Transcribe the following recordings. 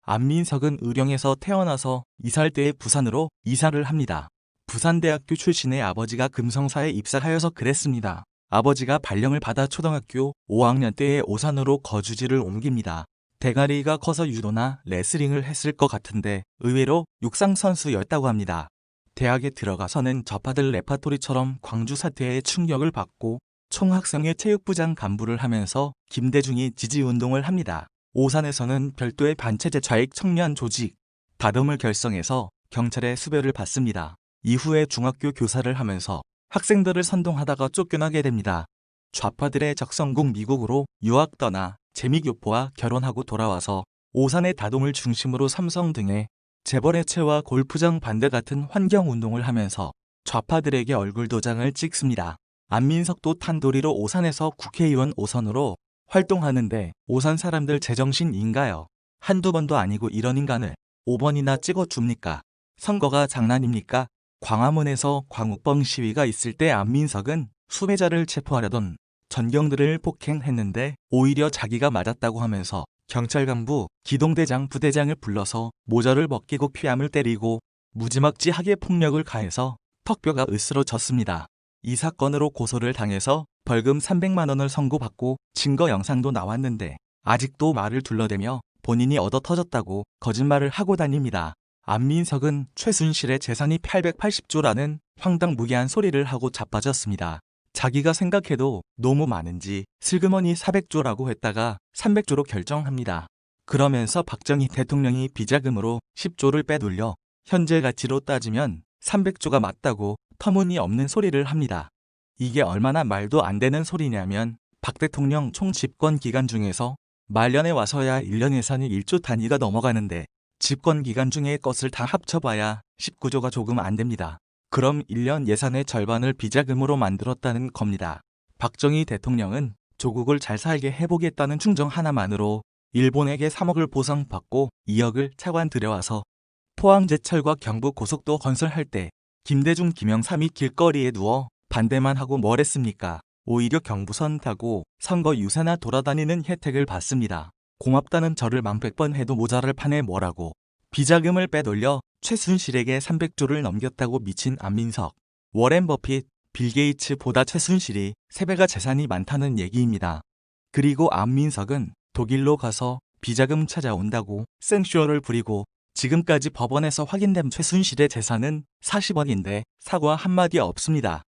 안민석은 의령에서 태어나서 2살 때에 부산으로 이사를 합니다. 부산대학교 출신의 아버지가 금성사에 입사하여서 그랬습니다. 아버지가 발령을 받아 초등학교 5학년 때에 오산으로 거주지를 옮깁니다. 대가리가 커서 유도나 레슬링을 했을 것 같은데 의외로 육상선수였다고 합니다. 대학에 들어가서는 저파들 레파토리처럼 광주 사태에 충격을 받고 총학생회 체육부장 간부를 하면서 김대중이 지지운동을 합니다. 오산에서는 별도의 반체제 좌익 청년 조직 다듬을 결성해서 경찰의 수배를 받습니다. 이후에 중학교 교사를 하면서 학생들을 선동하다가 쫓겨나게 됩니다. 좌파들의 적성국 미국으로 유학 떠나 재미교포와 결혼하고 돌아와서 오산의 다동을 중심으로 삼성 등의 재벌해체와 골프장 반대 같은 환경운동을 하면서 좌파들에게 얼굴 도장을 찍습니다. 안민석도 탄도리로 오산에서 국회의원 5선으로 활동하는데 오산 사람들 제정신인가요? 한두 번도 아니고 이런 인간을 5번이나 찍어줍니까? 선거가 장난입니까? 광화문에서 광우병 시위가 있을 때 안민석은 수배자를 체포하려던 전경들을 폭행했는데 오히려 자기가 맞았다고 하면서 경찰 간부 기동대장 부대장을 불러서 모자를 벗기고 피암을 때리고 무지막지하게 폭력을 가해서 턱뼈가 으스러졌습니다. 이 사건으로 고소를 당해서 벌금 300만 원을 선고받고 증거 영상도 나왔는데 아직도 말을 둘러대며 본인이 얻어터졌다고 거짓말을 하고 다닙니다. 안민석은 최순실의 재산이 880조라는 황당무계한 소리를 하고 자빠졌습니다. 자기가 생각해도 너무 많은지 슬그머니 400조라고 했다가 300조로 결정합니다. 그러면서 박정희 대통령이 비자금으로 10조를 빼돌려 현재 가치로 따지면 300조가 맞다고 터무니없는 소리를 합니다. 이게 얼마나 말도 안 되는 소리냐면 박 대통령 총 집권 기간 중에서 말년에 와서야 1년 예산이 1조 단위가 넘어가는데 집권 기간 중에 것을 다 합쳐봐야 19조가 조금 안 됩니다. 그럼 1년 예산의 절반을 비자금으로 만들었다는 겁니다. 박정희 대통령은 조국을 잘 살게 해보겠다는 충정 하나만으로 일본에게 3억을 보상받고 2억을 차관 들여와서 포항제철과 경부고속도 건설할 때 김대중 김영삼이 길거리에 누워 반대만 하고 뭘 했습니까? 오히려 경부선 타고 선거 유세나 돌아다니는 혜택을 받습니다. 고맙다는 절을 1100번 해도 모자랄 판에 뭐라고 비자금을 빼돌려 최순실에게 300조를 넘겼다고 미친 안민석. 워렌 버핏, 빌 게이츠보다 최순실이 3배가 재산이 많다는 얘기입니다. 그리고 안민석은 독일로 가서 비자금 찾아온다고 생쇼를 부리고 지금까지 법원에서 확인된 최순실의 재산은 40억인데 사과 한마디 없습니다.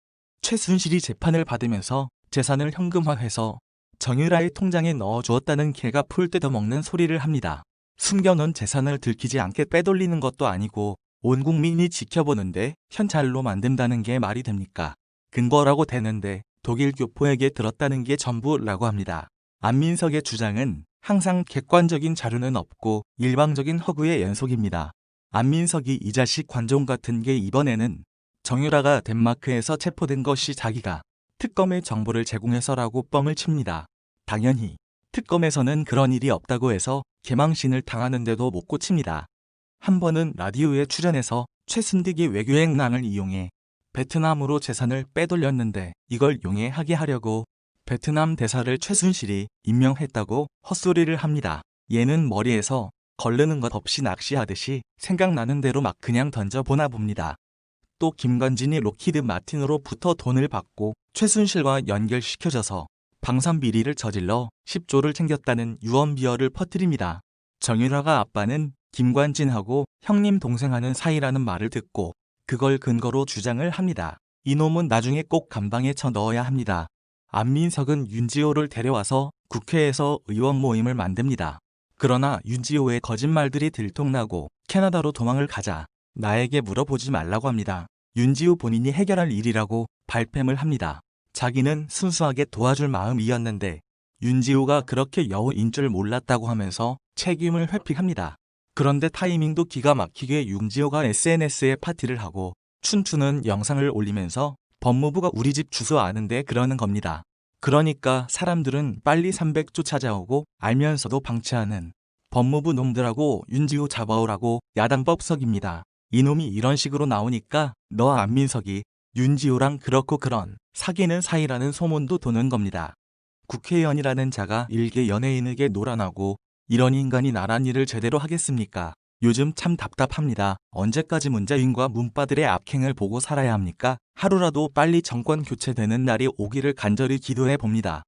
최순실이 재판을 받으면서 재산을 현금화해서 정유라의 통장에 넣어주었다는 개가 풀 뜯어먹는 소리를 합니다. 숨겨놓은 재산을 들키지 않게 빼돌리는 것도 아니고 온 국민이 지켜보는데 현찰로 만든다는 게 말이 됩니까? 근거라고 되는데 독일 교포에게 들었다는 게 전부라고 합니다. 안민석의 주장은 항상 객관적인 자료는 없고 일방적인 허구의 연속입니다. 안민석이 이 자식 관종 같은 게 이번에는 정유라가 덴마크에서 체포된 것이 자기가 특검에 정보를 제공해서라고 뻥을 칩니다. 당연히 특검에서는 그런 일이 없다고 해서 개망신을 당하는데도 못 고칩니다. 한 번은 라디오에 출연해서 최순득이 외교행랑을 이용해 베트남으로 재산을 빼돌렸는데 이걸 용해하게 하려고 베트남 대사를 최순실이 임명했다고 헛소리를 합니다. 얘는 머리에서 거르는 것 없이 낚시하듯이 생각나는 대로 막 그냥 던져보나 봅니다. 또 김관진이 록히드 마틴으로부터 돈을 받고 최순실과 연결시켜줘서 방산비리를 저질러 10조를 챙겼다는 유언비어를 퍼뜨립니다. 정유라가 아빠는 김관진하고 형님 동생하는 사이라는 말을 듣고 그걸 근거로 주장을 합니다. 이놈은 나중에 꼭 감방에 쳐 넣어야 합니다. 안민석은 윤지호를 데려와서 국회에서 의원 모임을 만듭니다. 그러나 윤지호의 거짓말들이 들통나고 캐나다로 도망을 가자 나에게 물어보지 말라고 합니다. 윤지호 본인이 해결할 일이라고 발뺌을 합니다. 자기는 순수하게 도와줄 마음이었는데 윤지호가 그렇게 여우인 줄 몰랐다고 하면서 책임을 회피합니다. 그런데 타이밍도 기가 막히게 윤지호가 SNS에 파티를 하고 춤추는 영상을 올리면서 법무부가 우리 집 주소 아는데 그러는 겁니다. 그러니까 사람들은 빨리 300조 찾아오고 알면서도 방치하는 법무부 놈들하고 윤지호 잡아오라고 야당법석입니다. 이놈이 이런 식으로 나오니까 너 안민석이 윤지호랑 그렇고 그런 사귀는 사이라는 소문도 도는 겁니다. 국회의원이라는 자가 일개 연예인에게 노란하고 이런 인간이 나란 일을 제대로 하겠습니까? 요즘 참 답답합니다. 언제까지 문재인과 문빠들의 악행을 보고 살아야 합니까? 하루라도 빨리 정권 교체되는 날이 오기를 간절히 기도해 봅니다.